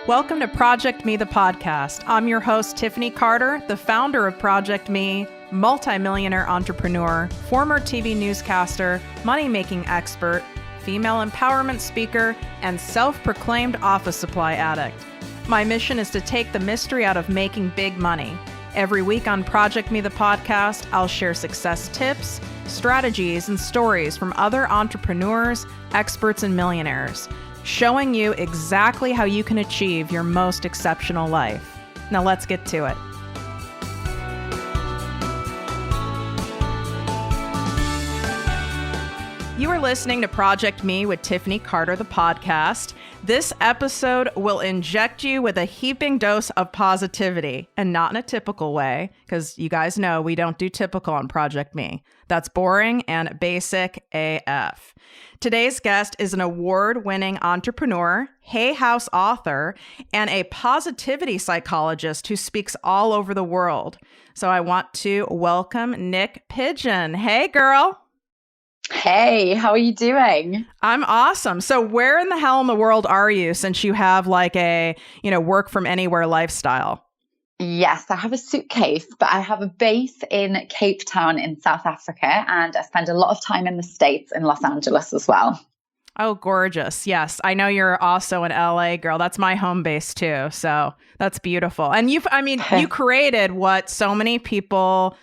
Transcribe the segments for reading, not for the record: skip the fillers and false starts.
Welcome to ProjectME, the podcast. I'm your host, Tiffany Carter, the founder of ProjectME, multimillionaire entrepreneur, former TV newscaster, money-making expert, female empowerment speaker, and self-proclaimed office supply addict. My mission is to take the mystery out of making big money. Every week on ProjectME, the podcast, I'll share success tips, strategies, and stories from other entrepreneurs, experts, and millionaires, showing you exactly how you can achieve your most exceptional life. Now let's get to it. You are listening to ProjectME with Tiffany Carter, the podcast. This episode will inject you with a heaping dose of positivity, and not in a typical way, because you guys know we don't do typical on ProjectME. That's boring and basic AF. Today's guest is an award-winning entrepreneur, Hay House author, and a positivity psychologist who speaks all over the world. So I want to welcome Niyc Pidgeon. Hey, girl. Hey, how are you doing? I'm awesome. So where in the hell in the world are you since you have like a, work from anywhere lifestyle? Yes, I have a suitcase, but I have a base in Cape Town in South Africa, and I spend a lot of time in the States in Los Angeles as well. Oh, gorgeous. Yes. I know you're also an LA girl. That's my home base too. So that's beautiful. And you created what so many people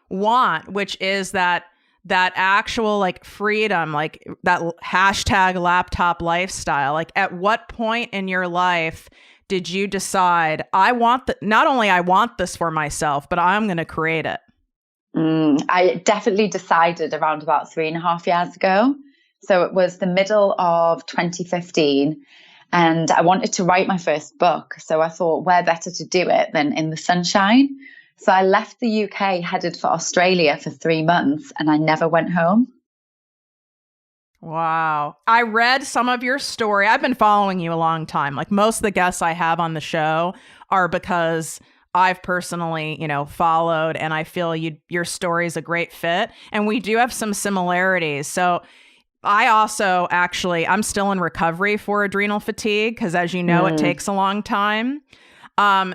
want, which is that actual like freedom, like that hashtag laptop lifestyle. Like at what point in your life did you decide not only I want this for myself, but I'm going to create it? I definitely decided around about 3.5 years ago. So it was the middle of 2015 and I wanted to write my first book. So I thought, where better to do it than in the sunshine? So I left the UK, headed for Australia for 3 months, and I never went home. Wow. I read some of your story. I've been following you a long time. Like most of the guests I have on the show are because I've personally, followed, and I feel your story is a great fit. And we do have some similarities. So I also I'm still in recovery for adrenal fatigue because, as you know, it takes a long time.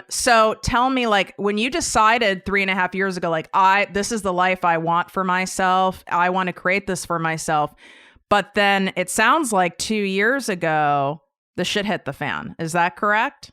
So tell me, like, when you decided 3.5 years ago, like, this is the life I want for myself. I want to create this for myself. But then it sounds like 2 years ago, the shit hit the fan. Is that correct?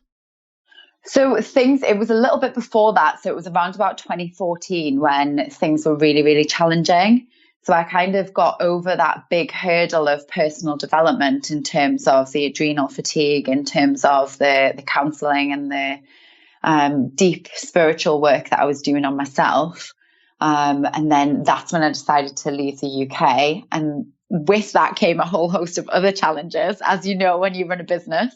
So it was a little bit before that. So it was around about 2014 when things were really, really challenging. So I kind of got over that big hurdle of personal development in terms of the adrenal fatigue, in terms of the counseling and the deep spiritual work that I was doing on myself. And then that's when I decided to leave the UK. And with that came a whole host of other challenges, as you know, when you run a business.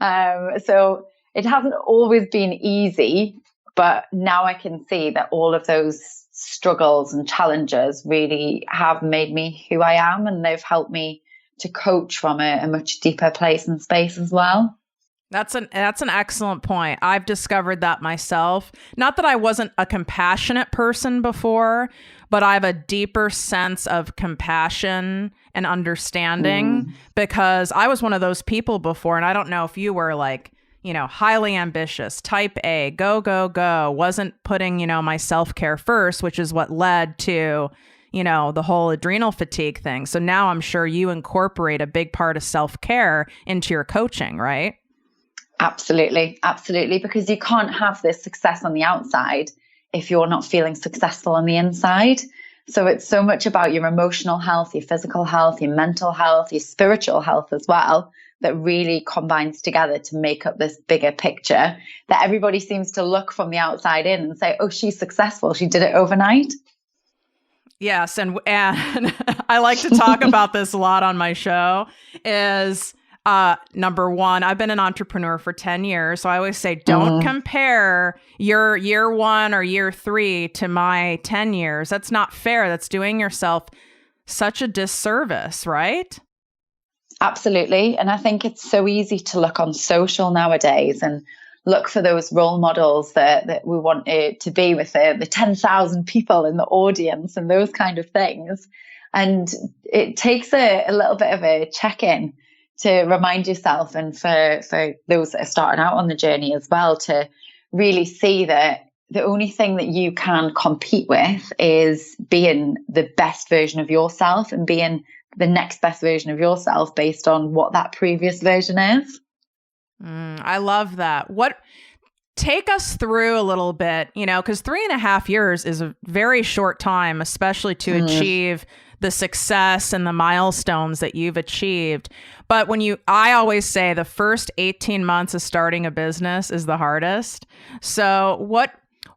So it hasn't always been easy, but now I can see that all of those struggles and challenges really have made me who I am, and they've helped me to coach from a much deeper place and space as well. That's an excellent point. I've discovered that myself. Not that I wasn't a compassionate person before, but I have a deeper sense of compassion and understanding because I was one of those people before, and I don't know if you were like, highly ambitious, type A, go, wasn't putting, my self-care first, which is what led to, the whole adrenal fatigue thing. So now I'm sure you incorporate a big part of self-care into your coaching, right? Absolutely. Absolutely. Because you can't have this success on the outside if you're not feeling successful on the inside. So it's so much about your emotional health, your physical health, your mental health, your spiritual health as well, that really combines together to make up this bigger picture that everybody seems to look from the outside in and say, oh, she's successful. She did it overnight. Yes. And I like to talk about this a lot on my show is number one, I've been an entrepreneur for 10 years. So I always say, don't compare your year 1 or year 3 to my 10 years. That's not fair. That's doing yourself such a disservice, right? Absolutely. And I think it's so easy to look on social nowadays and look for those role models that we want it to be with the 10,000 people in the audience and those kind of things. And it takes a little bit of a check-in to remind yourself, and for those that are starting out on the journey as well, to really see that the only thing that you can compete with is being the best version of yourself and being the next best version of yourself based on what that previous version is. I love that. Take us through a little bit, because 3.5 years is a very short time, especially to achieve the success and the milestones that you've achieved. But I always say the first 18 months of starting a business is the hardest. So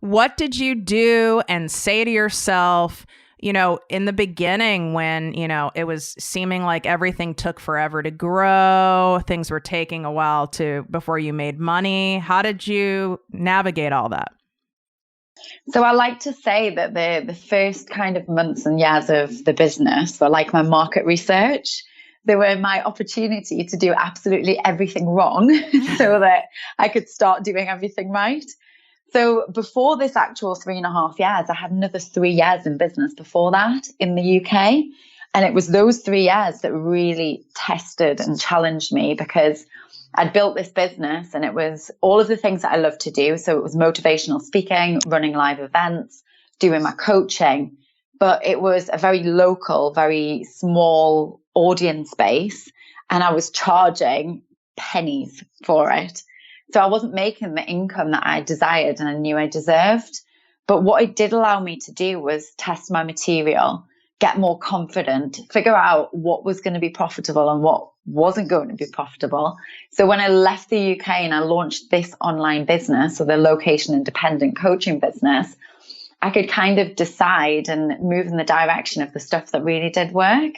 what did you do and say to yourself, in the beginning when, it was seeming like everything took forever to grow, things were taking a while before you made money? How did you navigate all that? So I like to say that the first kind of months and years of the business were like my market research. They were my opportunity to do absolutely everything wrong so that I could start doing everything right. So before this actual 3.5 years, I had another 3 years in business before that in the UK. And it was those 3 years that really tested and challenged me, because I'd built this business and it was all of the things that I love to do. So it was motivational speaking, running live events, doing my coaching, but it was a very local, very small audience base. And I was charging pennies for it. So I wasn't making the income that I desired and I knew I deserved. But what it did allow me to do was test my material, get more confident, figure out what was going to be profitable and what wasn't going to be profitable. So when I left the UK and I launched this online business, so the location independent coaching business, I could kind of decide and move in the direction of the stuff that really did work.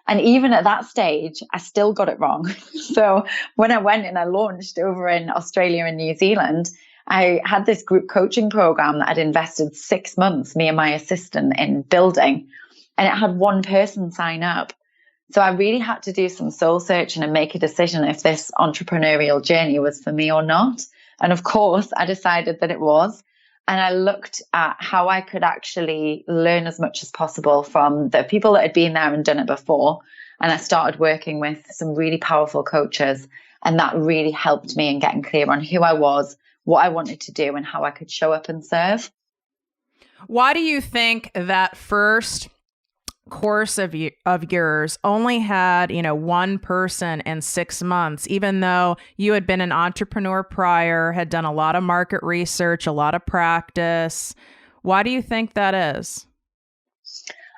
And even at that stage, I still got it wrong. So when I went and I launched over in Australia and New Zealand, I had this group coaching program that I'd invested 6 months, me and my assistant, in building. And it had one person sign up. So I really had to do some soul searching and make a decision if this entrepreneurial journey was for me or not. And of course, I decided that it was. And I looked at how I could actually learn as much as possible from the people that had been there and done it before. And I started working with some really powerful coaches. And that really helped me in getting clear on who I was, what I wanted to do, and how I could show up and serve. Why do you think that first course of yours only had, one person in 6 months, even though you had been an entrepreneur prior, had done a lot of market research, a lot of practice? Why do you think that is?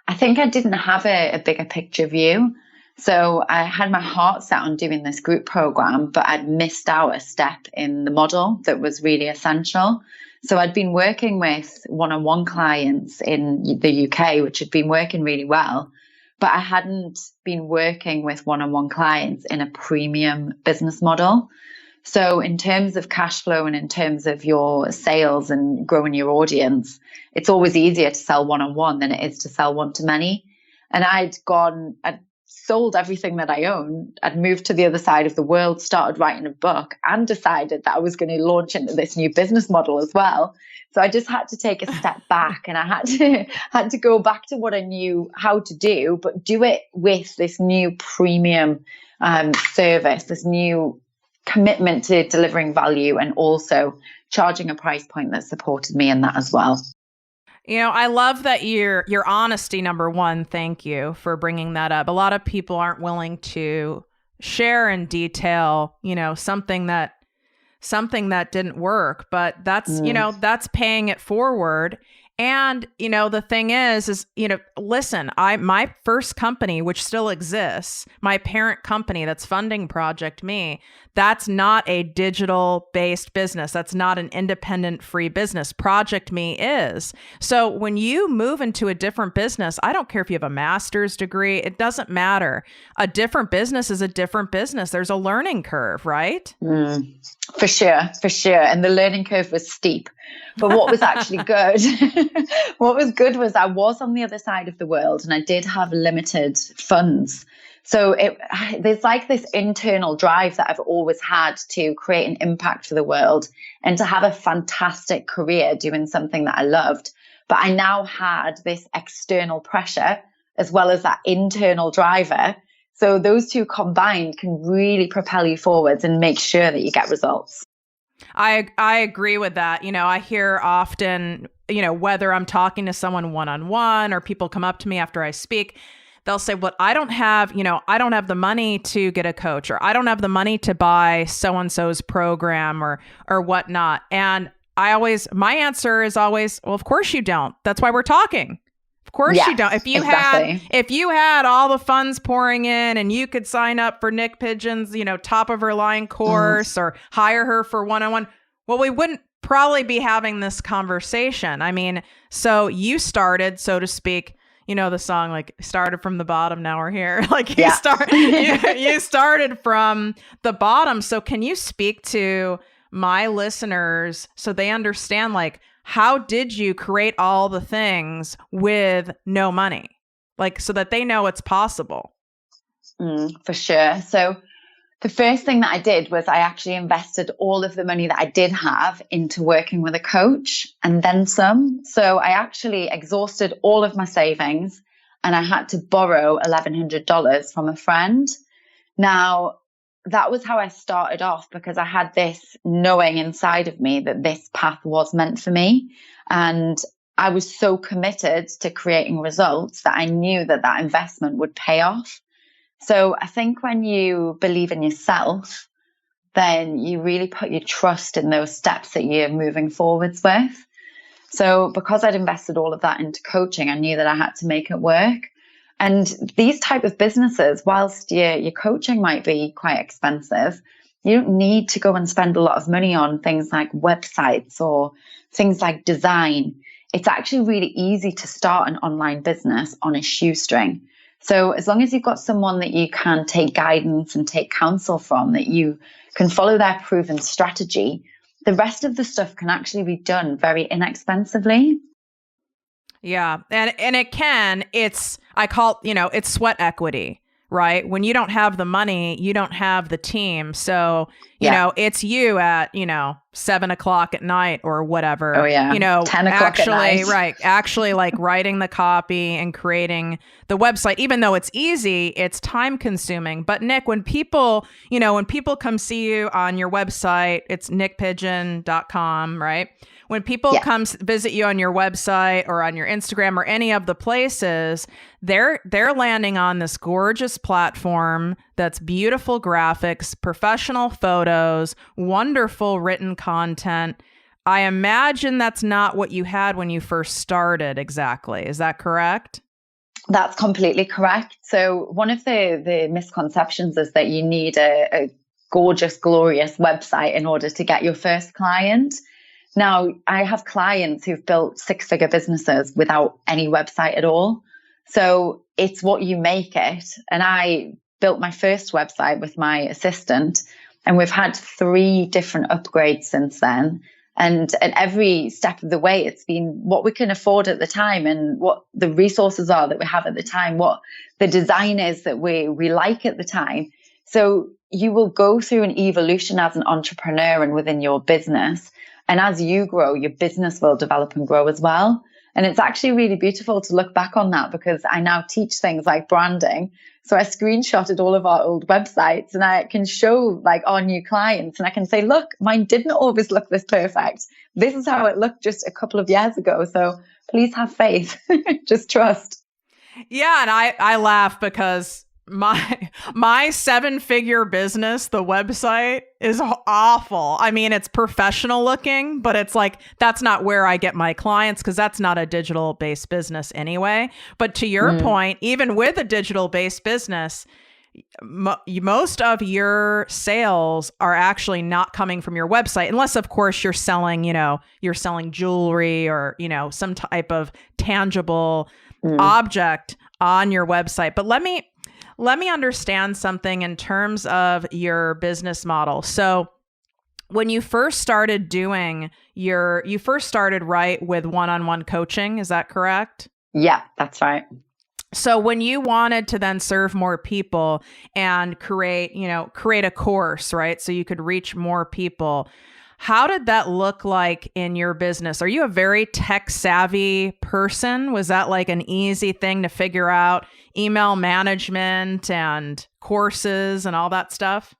I think I didn't have a bigger picture view. So I had my heart set on doing this group program, but I'd missed out a step in the model that was really essential. So I'd been working with one-on-one clients in the UK, which had been working really well, but I hadn't been working with one-on-one clients in a premium business model. So in terms of cash flow and in terms of your sales and growing your audience, it's always easier to sell one-on-one than it is to sell one-to-many. And I'd sold everything that I owned. I'd moved to the other side of the world, started writing a book, and decided that I was going to launch into this new business model as well. So I just had to take a step back, and I had to go back to what I knew how to do, but do it with this new premium service, this new commitment to delivering value, and also charging a price point that supported me in that as well. I love that your honesty, number one. Thank you for bringing that up. A lot of people aren't willing to share in detail, something that didn't work, but that's, that's paying it forward. And, the thing is, listen, my first company, which still exists, my parent company that's funding ProjectME, that's not a digital based business. That's not an independent free business. ProjectME is. So when you move into a different business, I don't care if you have a master's degree, it doesn't matter. A different business is a different business. There's a learning curve, right? For sure. And the learning curve was steep. But what was actually good, was I was on the other side of the world and I did have limited funds. So there's like this internal drive that I've always had to create an impact for the world and to have a fantastic career doing something that I loved. But I now had this external pressure as well as that internal driver So those two combined can really propel you forwards and make sure that you get results. I agree with that. I hear often, whether I'm talking to someone one-on-one or people come up to me after I speak, they'll say, well, I don't have the money to get a coach, or I don't have the money to buy so-and-so's program or whatnot. And my answer is always, well, of course you don't. That's why we're talking. Of course you don't. If you had all the funds pouring in and you could sign up for Niyc Pidgeon's, top of her line course or hire her for one-on-one, well, we wouldn't probably be having this conversation. I mean, so you started, so to speak, the song, like, started from the bottom, now we're here. Like, you started from the bottom. So can you speak to my listeners so they understand, like, how did you create all the things with no money? Like, so that they know it's possible. For sure. So the first thing that I did was I actually invested all of the money that I did have into working with a coach and then some. So I actually exhausted all of my savings and I had to borrow $1,100 from a friend. Now, that was how I started off, because I had this knowing inside of me that this path was meant for me. And I was so committed to creating results that I knew that that investment would pay off. So I think when you believe in yourself, then you really put your trust in those steps that you're moving forwards with. So because I'd invested all of that into coaching, I knew that I had to make it work. And these type of businesses, whilst your coaching might be quite expensive, you don't need to go and spend a lot of money on things like websites or things like design. It's actually really easy to start an online business on a shoestring. So as long as you've got someone that you can take guidance and take counsel from, that you can follow their proven strategy, the rest of the stuff can actually be done very inexpensively. Yeah. And it's sweat equity, right? When you don't have the money, you don't have the team. So, it's you at, 7:00 at night or whatever. Oh yeah. 10 o'clock at night. Right. Actually, like, writing the copy and creating the website, even though it's easy, it's time consuming. But Niyc, when people come see you on your website, it's niycpidgeon.com, right? When people come visit you on your website or on your Instagram or any of the places, they're landing on this gorgeous platform that's beautiful graphics, professional photos, wonderful written content. I imagine that's not what you had when you first started exactly. Is that correct? That's completely correct. So one of the misconceptions is that you need a gorgeous, glorious website in order to get your first client. Now, I have clients who've built six-figure businesses without any website at all. So it's what you make it. And I built my first website with my assistant, and we've had 3 different upgrades since then. And at every step of the way, it's been what we can afford at the time and what the resources are that we have at the time, what the design is that we like at the time. So you will go through an evolution as an entrepreneur and within your business. And as you grow, your business will develop and grow as well. And it's actually really beautiful to look back on that, because I now teach things like branding. So I screenshotted all of our old websites and I can show, like, our new clients, and I can say, look, mine didn't always look this perfect. This is how it looked just a couple of years ago. So please have faith. Just trust. Yeah. And I laugh because my 7-figure business, the website is awful. I mean, it's professional looking, but it's like, that's not where I get my clients, because that's not a digital based business anyway. But to your point, even with a digital based business, most of your sales are actually not coming from your website, unless of course you're selling jewelry or, some type of tangible object on your website. But let me understand something in terms of your business model. So when you first started right with one-on-one coaching, is that correct? Yeah, that's right. So when you wanted to then serve more people and create a course, right? So you could reach more people. How did that look like in your business? Are you a very tech savvy person? Was that like an easy thing to figure out, email management and courses and all that stuff?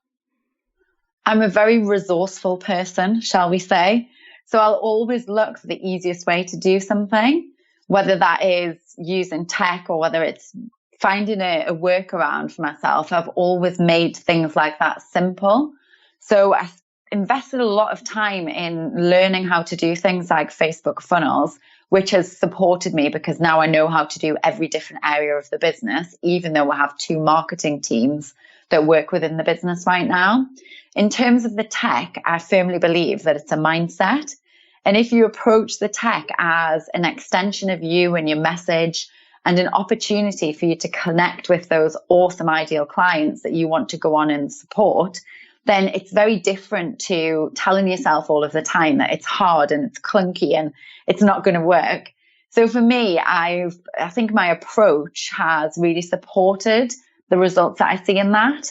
I'm a very resourceful person, shall we say. So I'll always look for the easiest way to do something, whether that is using tech or whether it's finding a workaround for myself. I've always made things like that simple. So I invested a lot of time in learning how to do things like Facebook funnels, which has supported me because now I know how to do every different area of the business, even though I have 2 marketing teams that work within the business right now. In terms of the tech, I firmly believe that it's a mindset. And if you approach the tech as an extension of you and your message and an opportunity for you to connect with those awesome ideal clients that you want to go on and support, then it's very different to telling yourself all of the time that it's hard and it's clunky and it's not going to work. So for me, I think my approach has really supported the results that I see in that.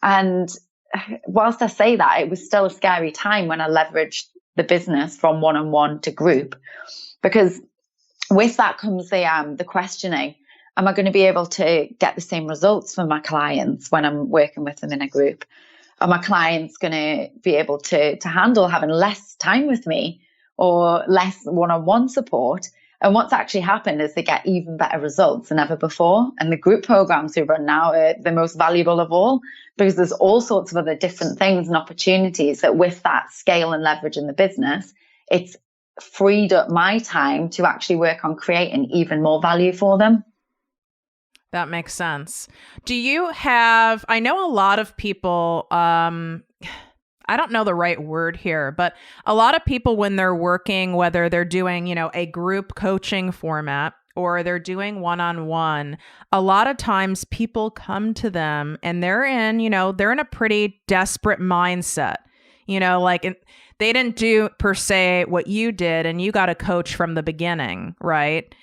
And whilst I say that, it was still a scary time when I leveraged the business from one-on-one to group, because with that comes the questioning. Am I going to be able to get the same results for my clients when I'm working with them in a group? Are my clients going to be able to handle having less time with me or less one-on-one support? And what's actually happened is they get even better results than ever before. And the group programs we run now are the most valuable of all, because there's all sorts of other different things and opportunities that with that scale and leverage in the business, it's freed up my time to actually work on creating even more value for them. That makes sense. Do you have, I know a lot of people, I don't know the right word here, but a lot of people when they're working, whether they're doing, a group coaching format or they're doing one-on-one, a lot of times people come to them and they're in a pretty desperate mindset, they didn't do per se what you did and you got a coach from the beginning, right?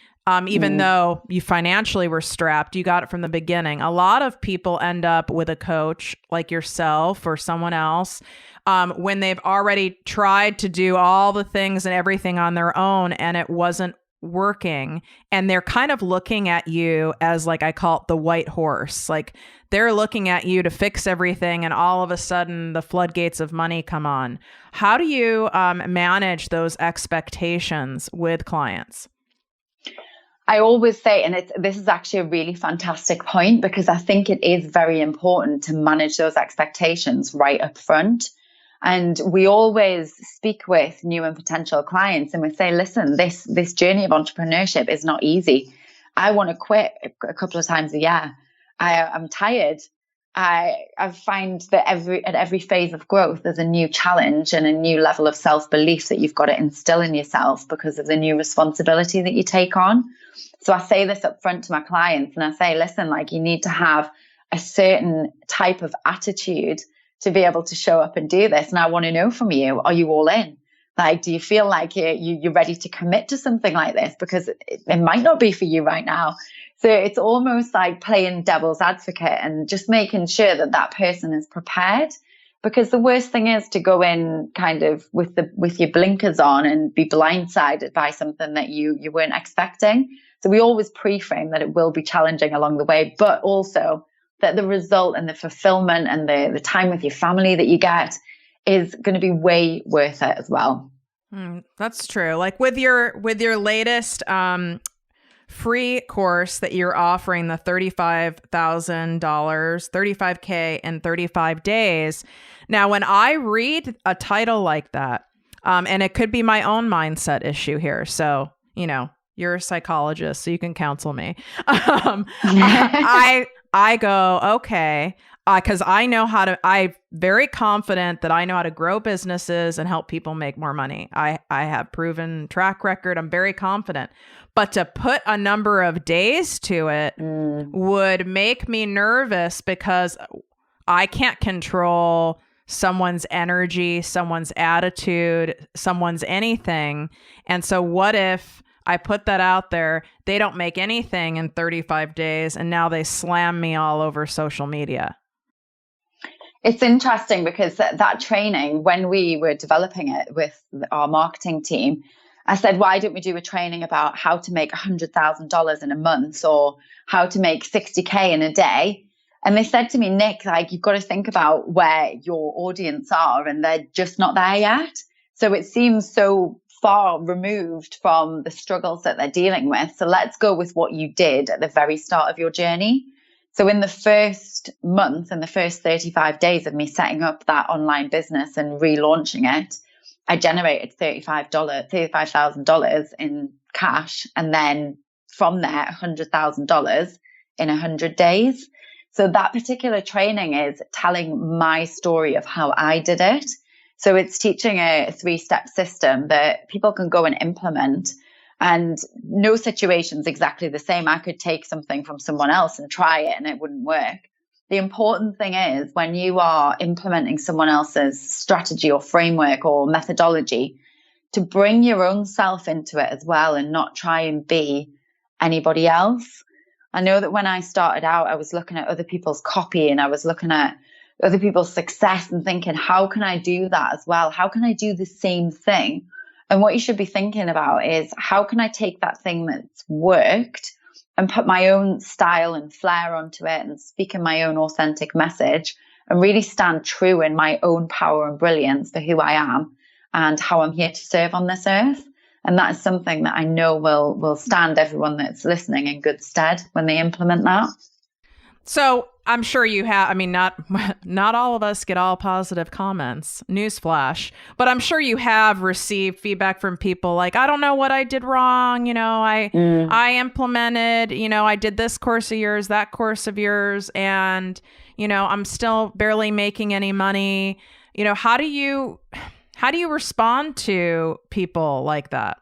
Even though you financially were strapped, you got it from the beginning. A lot of people end up with a coach like yourself or someone else when they've already tried to do all the things and everything on their own and it wasn't working. And they're kind of looking at you as, like I call it, the white horse. Like they're looking at you to fix everything and all of a sudden the floodgates of money come on. How do you manage those expectations with clients? I always say, and this is actually a really fantastic point, because I think it is very important to manage those expectations right up front. And we always speak with new and potential clients and we say, listen, this journey of entrepreneurship is not easy. I want to quit a couple of times a year. I'm tired. I find that at every phase of growth, there's a new challenge and a new level of self-belief that you've got to instill in yourself because of the new responsibility that you take on. So I say this up front to my clients and I say, listen, you need to have a certain type of attitude to be able to show up and do this. And I want to know from you, are you all in? Do you feel like you're ready to commit to something like this? Because it might not be for you right now. So it's almost like playing devil's advocate and just making sure that that person is prepared. Because the worst thing is to go in kind of with your blinkers on and be blindsided by something that you weren't expecting. So we always pre-frame that it will be challenging along the way, but also that the result and the fulfillment and the time with your family that you get is going to be way worth it as well. That's true. Like with your latest free course that you're offering, the $35,000, $35K in 35 days. Now, when I read a title like that, and it could be my own mindset issue here. So, you're a psychologist, so you can counsel me. I go, okay, because I'm very confident that I know how to grow businesses and help people make more money. I have proven track record. I'm very confident. But to put a number of days to it would make me nervous because I can't control someone's energy, someone's attitude, someone's anything. And so what if I put that out there, they don't make anything in 35 days, and now they slam me all over social media? It's interesting because that training, when we were developing it with our marketing team, I said, why don't we do a training about how to make $100,000 in a month or how to make 60K in a day? And they said to me, Nick, like, you've got to think about where your audience are, and they're just not there yet. So it seems so far removed from the struggles that they're dealing with. So let's go with what you did at the very start of your journey. So in the first month and the first 35 days of me setting up that online business and relaunching it, I generated $35,000 in cash. And then from there, $100,000 in 100 days. So that particular training is telling my story of how I did it. So it's teaching a 3-step system that people can go and implement. And no situation's exactly the same. I could take something from someone else and try it and it wouldn't work. The important thing is when you are implementing someone else's strategy or framework or methodology, to bring your own self into it as well and not try and be anybody else. I know that when I started out, I was looking at other people's copy and I was looking at other people's success and thinking, how can I do that as well? How can I do the same thing? And what you should be thinking about is, how can I take that thing that's worked and put my own style and flair onto it and speak in my own authentic message and really stand true in my own power and brilliance for who I am and how I'm here to serve on this earth. And that is something that I know will stand everyone that's listening in good stead when they implement that. So I'm sure you have, I mean, not all of us get all positive comments, newsflash, but I'm sure you have received feedback from people like, I don't know what I did wrong. I implemented, I did this course of yours, that course of yours, and, I'm still barely making any money. How do you respond to people like that?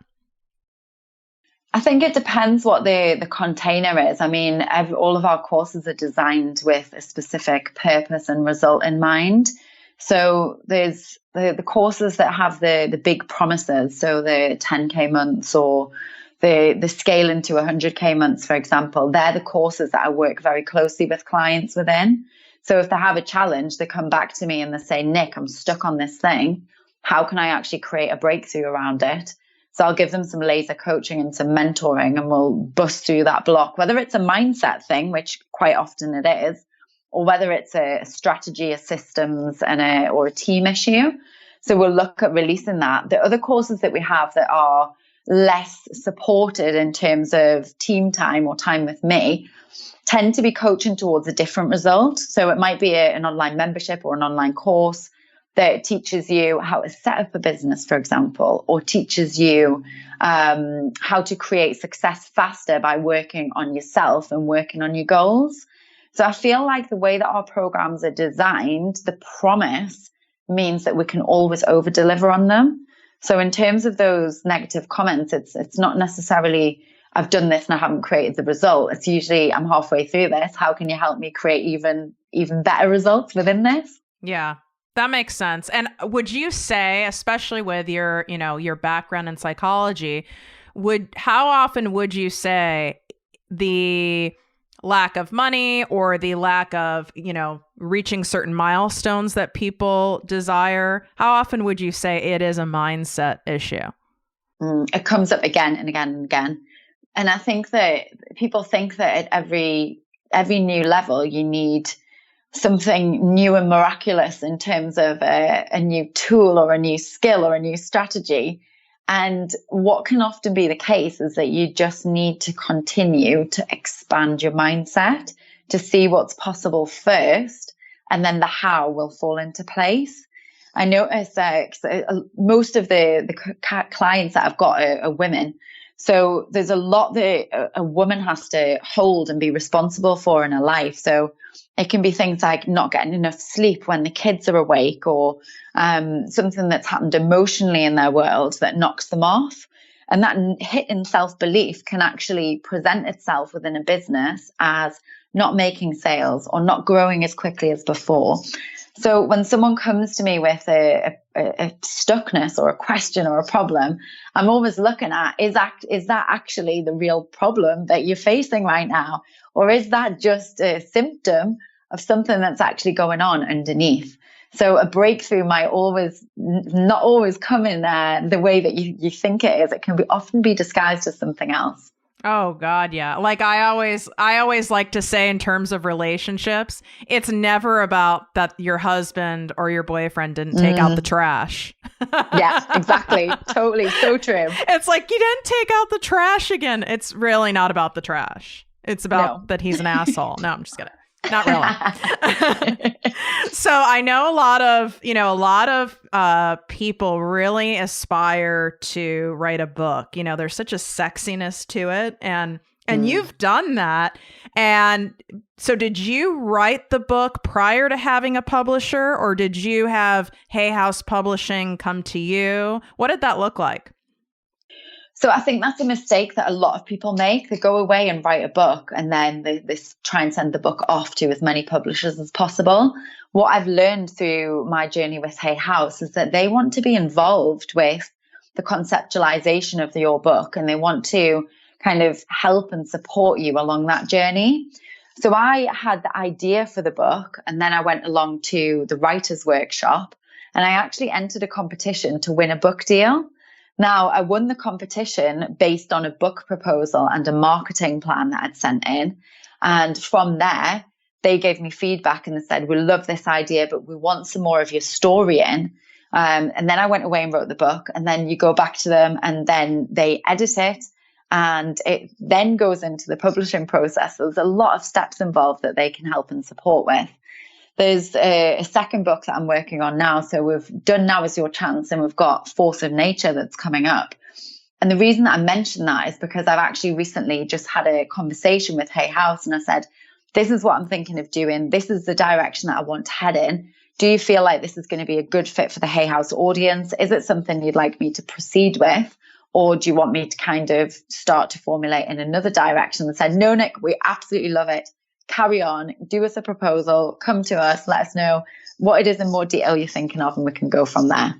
I think it depends what the container is. I mean, all of our courses are designed with a specific purpose and result in mind. So there's the courses that have the big promises. So the 10K months or the scale into 100K months, for example, they're the courses that I work very closely with clients within. So if they have a challenge, they come back to me and they say, Nick, I'm stuck on this thing. How can I actually create a breakthrough around it? So I'll give them some laser coaching and some mentoring, and we'll bust through that block, whether it's a mindset thing, which quite often it is, or whether it's a strategy, a systems, or a team issue. So we'll look at releasing that. The other courses that we have that are less supported in terms of team time or time with me tend to be coaching towards a different result. So it might be an online membership or an online course that teaches you how to set up a business, for example, or teaches you how to create success faster by working on yourself and working on your goals. So I feel like the way that our programs are designed, the promise means that we can always over deliver on them. So in terms of those negative comments, it's not necessarily I've done this and I haven't created the result. It's usually I'm halfway through this. How can you help me create even better results within this? Yeah. That makes sense. And would you say, especially with your background in psychology, how often would you say the lack of money or the lack of, reaching certain milestones that people desire, how often would you say it is a mindset issue? It comes up again and again and again. And I think that people think that at every new level, you need something new and miraculous in terms of a new tool or a new skill or a new strategy. And what can often be the case is that you just need to continue to expand your mindset to see what's possible first, and then the how will fall into place. I notice most of the clients that I've got are women. So there's a lot that a woman has to hold and be responsible for in her life. So it can be things like not getting enough sleep when the kids are awake, or something that's happened emotionally in their world that knocks them off. And that hit in self-belief can actually present itself within a business as not making sales or not growing as quickly as before. So when someone comes to me with a stuckness or a question or a problem, I'm always looking at, is that actually the real problem that you're facing right now? Or is that just a symptom of something that's actually going on underneath. So a breakthrough might not always come in the way that you think it is. It can often be disguised as something else. Oh God, yeah. Like I always like to say in terms of relationships, it's never about that your husband or your boyfriend didn't take out the trash. Yeah, exactly. Totally. So true. It's like, you didn't take out the trash again. It's really not about the trash. It's about that he's an asshole. No, I'm just kidding. Not really. So I know a lot of people really aspire to write a book. You know, there's such a sexiness to it, and you've done that. And so did you write the book prior to having a publisher, or did you have Hay House Publishing come to you? What did that look like? So I think that's a mistake that a lot of people make. They go away and write a book, and then they try and send the book off to as many publishers as possible. What I've learned through my journey with Hay House is that they want to be involved with the conceptualization of your book, and they want to kind of help and support you along that journey. So I had the idea for the book, and then I went along to the writer's workshop, and I actually entered a competition to win a book deal. Now, I won the competition based on a book proposal and a marketing plan that I'd sent in. And from there, they gave me feedback and they said, we love this idea, but we want some more of your story in. And then I went away and wrote the book. And then you go back to them and then they edit it. And it then goes into the publishing process. So there's a lot of steps involved that they can help and support with. There's a second book that I'm working on now. So we've done Now Is Your Chance, and we've got Force of Nature that's coming up. And the reason that I mention that is because I've actually recently just had a conversation with Hay House, and I said, this is what I'm thinking of doing. This is the direction that I want to head in. Do you feel like this is going to be a good fit for the Hay House audience? Is it something you'd like me to proceed with? Or do you want me to kind of start to formulate in another direction? And said, no, Nick, we absolutely love it. Carry on, do us a proposal, come to us, let us know what it is in more detail you're thinking of, and we can go from there.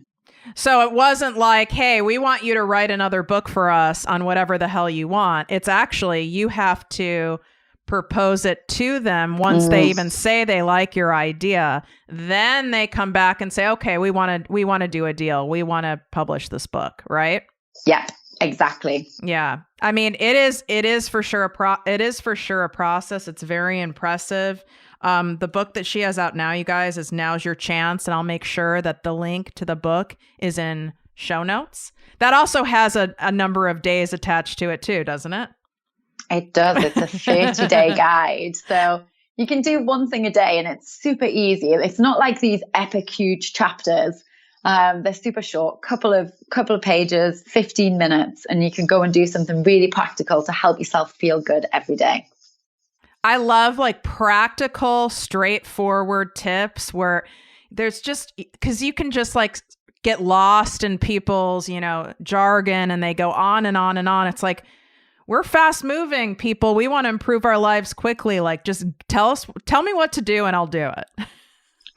So it wasn't like, hey, we want you to write another book for us on whatever the hell you want. It's actually, you have to propose it to them once they even say they like your idea. Then they come back and say, okay, we want to do a deal. We want to publish this book, right? Yeah. Exactly. Yeah. I mean, it is for sure a process. It's very impressive. The book that she has out now, you guys, is Now's Your Chance. And I'll make sure that the link to the book is in show notes. That also has a number of days attached to it too, doesn't it? It does. It's a 30-day guide. So you can do one thing a day and it's super easy. It's not like these epic, huge chapters. They're super short, couple of pages, 15 minutes, and you can go and do something really practical to help yourself feel good every day. I love like practical, straightforward tips where there's just, because you can just like get lost in people's, jargon, and they go on and on and on. It's like, we're fast moving people. We want to improve our lives quickly. Like, just tell me what to do and I'll do it.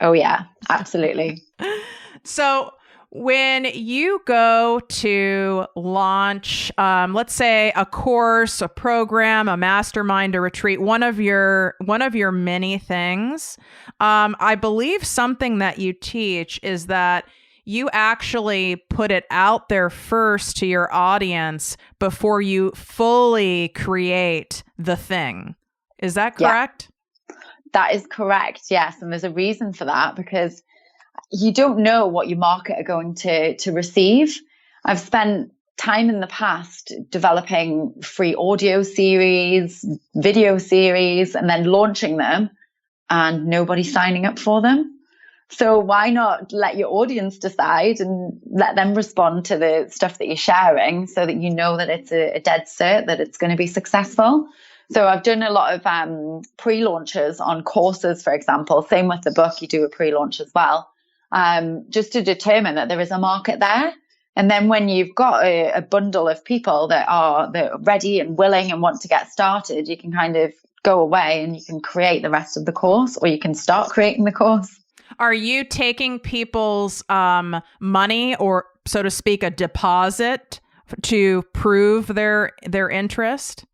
Oh yeah, absolutely. So when you go to launch, let's say a course, a program, a mastermind, a retreat, one of your many things, I believe something that you teach is that you actually put it out there first to your audience before you fully create the thing. Is that correct? Yeah, that is correct. Yes. And there's a reason for that, because you don't know what your market are going to receive. I've spent time in the past developing free audio series, video series, and then launching them, and nobody signing up for them. So why not let your audience decide and let them respond to the stuff that you're sharing, so that you know that it's a dead cert, that it's going to be successful. So I've done a lot of pre-launches on courses, for example. Same with the book, you do a pre-launch as well. Just to determine that there is a market there. And then when you've got a bundle of people that are ready and willing and want to get started, you can kind of go away and you can create the rest of the course, or you can start creating the course. Are you taking people's money, or so to speak, a deposit to prove their interest?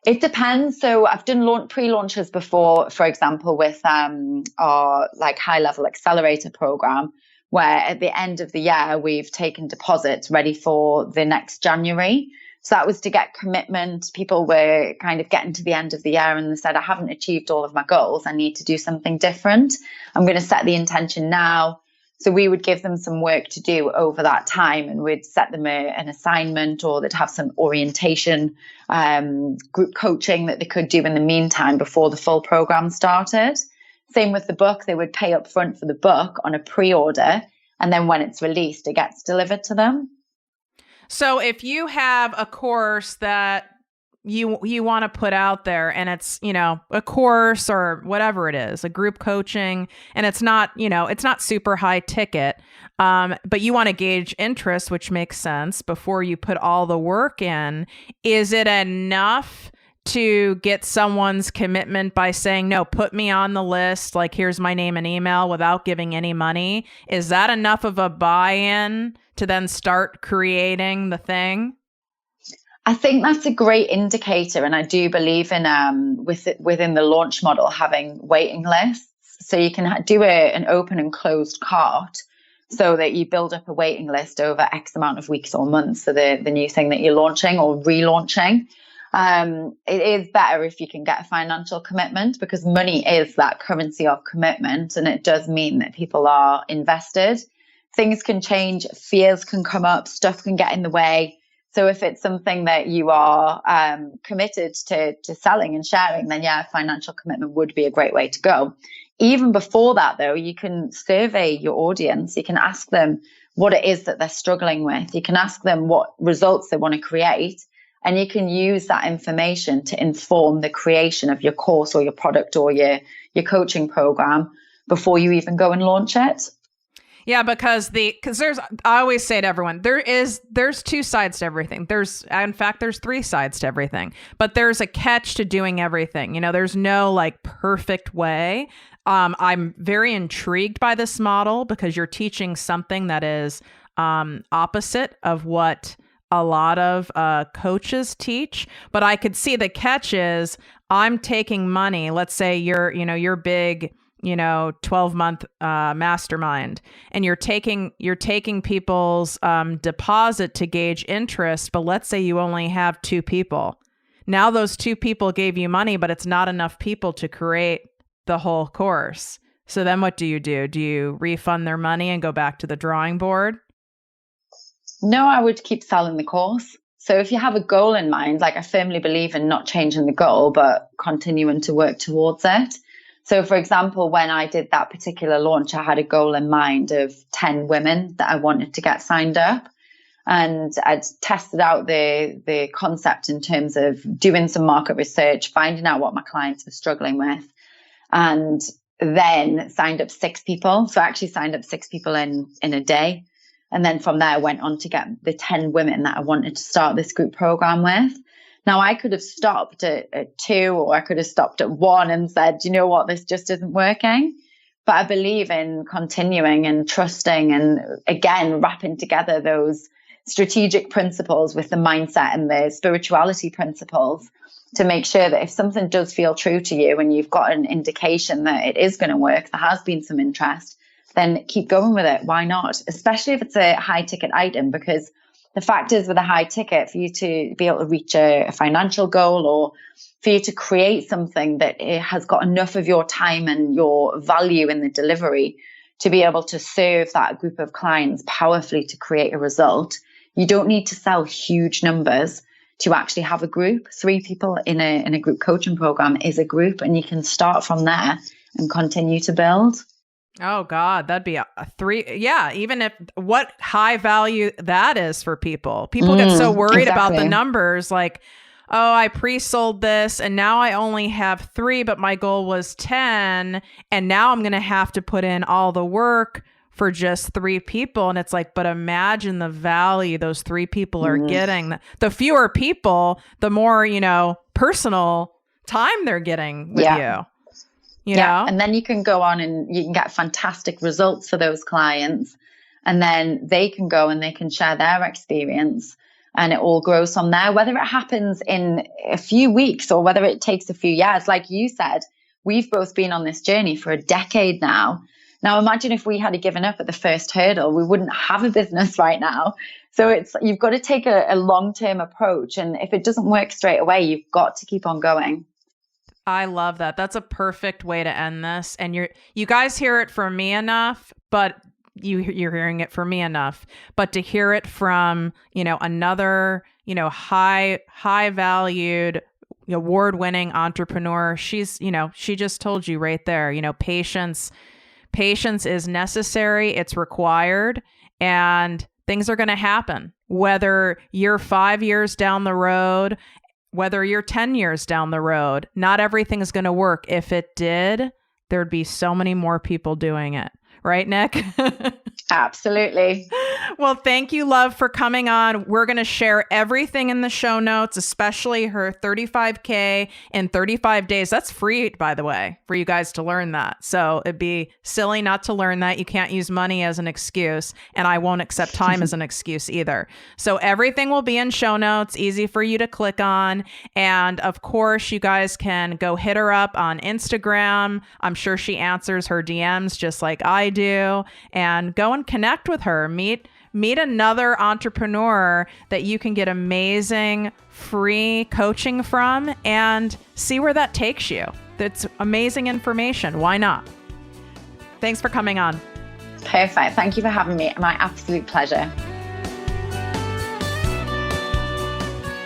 It depends. So I've done pre-launches before, for example, with our like high level accelerator program, where at the end of the year we've taken deposits ready for the next January. So that was to get commitment. People were kind of getting to the end of the year and they said, I haven't achieved all of my goals. I need to do something different. I'm going to set the intention now. So we would give them some work to do over that time, and we'd set them an assignment, or they'd have some orientation, group coaching that they could do in the meantime before the full program started. Same with the book. They would pay up front for the book on a pre-order, and then when it's released, it gets delivered to them. So if you have a course that you want to put out there, and it's, a course or whatever it is, a group coaching, and it's not, it's not super high ticket, but you want to gauge interest, which makes sense before you put all the work in. Is it enough to get someone's commitment by saying, no, put me on the list, like here's my name and email, without giving any money? Is that enough of a buy-in to then start creating the thing? I think that's a great indicator, and I do believe in within the launch model having waiting lists, so you can do an open and closed cart, so that you build up a waiting list over X amount of weeks or months for the new thing that you're launching or relaunching. It is better if you can get a financial commitment, because money is that currency of commitment, and it does mean that people are invested. Things can change, fears can come up, stuff can get in the way. So if it's something that you are committed to selling and sharing, then yeah, financial commitment would be a great way to go. Even before that, though, you can survey your audience. You can ask them what it is that they're struggling with. You can ask them what results they want to create, and you can use that information to inform the creation of your course or your product or your coaching program before you even go and launch it. Yeah, because I always say to everyone, there's two sides to everything. In fact, there's three sides to everything, but there's a catch to doing everything. There's no like perfect way. I'm very intrigued by this model because you're teaching something that is opposite of what a lot of coaches teach. But I could see the catch is I'm taking money. Let's say you're big, 12-month mastermind, and you're taking people's deposit to gauge interest. But let's say you only have 2 people. Now those 2 people gave you money, but it's not enough people to create the whole course. So then what do you do? Do you refund their money and go back to the drawing board? No, I would keep selling the course. So if you have a goal in mind, like I firmly believe in not changing the goal, but continuing to work towards it. So for example, when I did that particular launch, I had a goal in mind of 10 women that I wanted to get signed up. And I'd tested out the concept in terms of doing some market research, finding out what my clients were struggling with, and then signed up 6 people. So I actually signed up 6 people in a day. And then from there, I went on to get the 10 women that I wanted to start this group program with. Now, I could have stopped at 2, or I could have stopped at 1 and said, you know what, this just isn't working. But I believe in continuing and trusting, and again, wrapping together those strategic principles with the mindset and the spirituality principles to make sure that if something does feel true to you and you've got an indication that it is going to work, there has been some interest, then keep going with it. Why not? Especially if it's a high ticket item, because the fact is, with a high ticket, for you to be able to reach a financial goal, or for you to create something that it has got enough of your time and your value in the delivery to be able to serve that group of clients powerfully to create a result, you don't need to sell huge numbers to actually have a group. 3 people in a group coaching program is a group, and you can start from there and continue to build. Oh God, that'd be a 3. Yeah. Even if what high value that is for people. People get so worried about the numbers, like, oh, I pre-sold this and now I only have 3, but my goal was 10. And now I'm going to have to put in all the work for just 3 people. And it's like, but imagine the value those 3 people are getting. The fewer people, the more, personal time they're getting with you. You know? And then you can go on and you can get fantastic results for those clients. And then they can go and they can share their experience. and it all grows from there, whether it happens in a few weeks or whether it takes a few years. Like you said, we've both been on this journey for a decade now. Now, imagine if we had given up at the first hurdle, we wouldn't have a business right now. So you've got to take a long-term approach. And if it doesn't work straight away, you've got to keep on going. I love that. That's a perfect way to end this. And you guys hear it from me enough, but you're hearing it from me enough. But to hear it from, another, high valued, award-winning entrepreneur, she just told you right there, patience is necessary. It's required, and things are going to happen, whether you're 5 years down the road, whether you're 10 years down the road. Not everything is going to work. If it did, there'd be so many more people doing it. Right, Nick? Absolutely. Well, thank you, love, for coming on. We're going to share everything in the show notes, especially her 35K in 35 days. That's free, by the way, for you guys to learn that. So it'd be silly not to learn that. You can't use money as an excuse, and I won't accept time as an excuse either. So everything will be in show notes, easy for you to click on. And of course, you guys can go hit her up on Instagram. I'm sure she answers her DMs just like I do, and go and connect with her. Meet another entrepreneur that you can get amazing free coaching from and see where that takes you. That's amazing information. Why not? Thanks for coming on. Perfect. Thank you for having me. My absolute pleasure.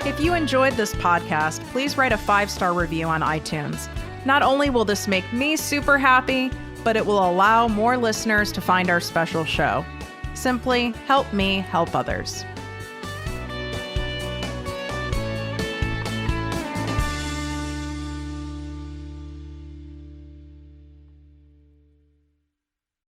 If you enjoyed this podcast, please write a 5-star review on iTunes. Not only will this make me super happy, but it will allow more listeners to find our special show. Simply help me help others.